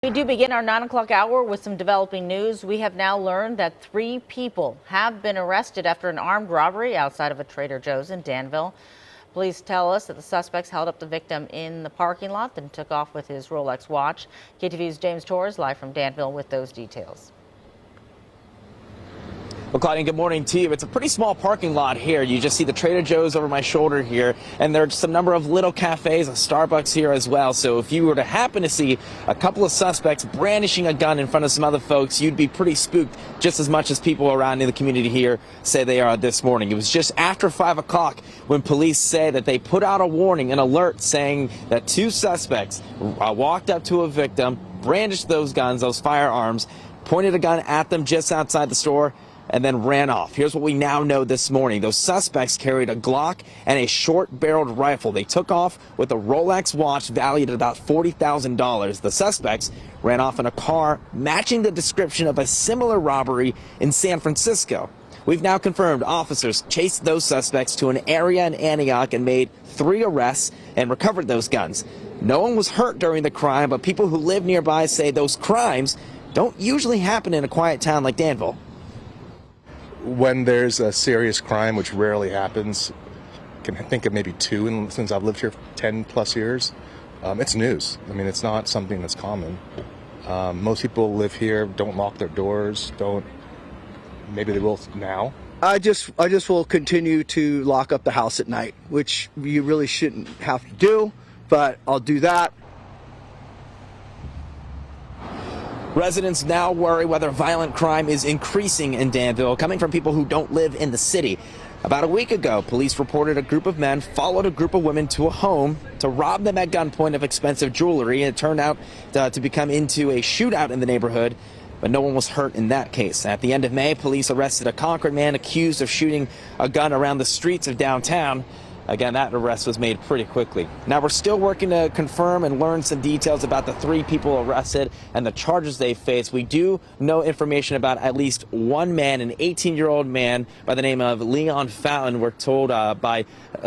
We do begin our 9 o'clock hour with some developing news. We have now learned that 3 people have been arrested after an armed robbery outside of a Trader Joe's in Danville. Police tell us that the suspects held up the victim in the parking lot, then took off with his Rolex watch. KTVU's James Torres live from Danville with those details. Well, Claudia, good morning to you. It's a pretty small parking lot here. You just see the Trader Joe's over my shoulder here, and there's some number of little cafes, a Starbucks here as well. So if you were to happen to see a couple of suspects brandishing a gun in front of some other folks, you'd be pretty spooked, just as much as people around in the community here say they are this morning. It was just after 5 o'clock when police say that they put out a warning, an alert, saying that 2 suspects walked up to a victim, brandished those guns, those firearms, pointed a gun at them just outside the store, and then ran off. Here's what we now know this morning. Those suspects carried a Glock and a short-barreled rifle. They took off with a Rolex watch valued at about $40,000. The suspects ran off in a car matching the description of a similar robbery in San Francisco. We've now confirmed officers chased those suspects to an area in Antioch and made 3 arrests and recovered those guns. No one was hurt during the crime, but people who live nearby say those crimes don't usually happen in a quiet town like Danville. When there's a serious crime, which rarely happens, I can think of maybe 2 since I've lived here 10 plus years. It's news. I mean, it's not something that's common. Most people live here, don't lock their doors, maybe they will now. I just will continue to lock up the house at night, which you really shouldn't have to do, but I'll do that. Residents now worry whether violent crime is increasing in Danville, coming from people who don't live in the city. About a week ago, police reported a group of men followed a group of women to a home to rob them at gunpoint of expensive jewelry. It turned out to become into a shootout in the neighborhood, but no one was hurt in that case. At the end of May, police arrested a Concord man accused of shooting a gun around the streets of downtown. Again, that arrest was made pretty quickly. Now, we're still working to confirm and learn some details about the 3 people arrested and the charges they face. We do know information about at least one man, an 18-year-old man by the name of Leon Fountain. We're told by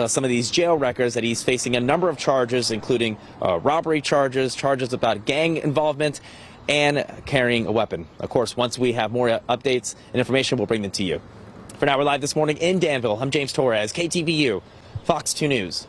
some of these jail records that he's facing a number of charges, including robbery charges, charges about gang involvement, and carrying a weapon. Of course, once we have more updates and information, we'll bring them to you. For now, we're live this morning in Danville. I'm James Torres, KTVU. Fox 2 News.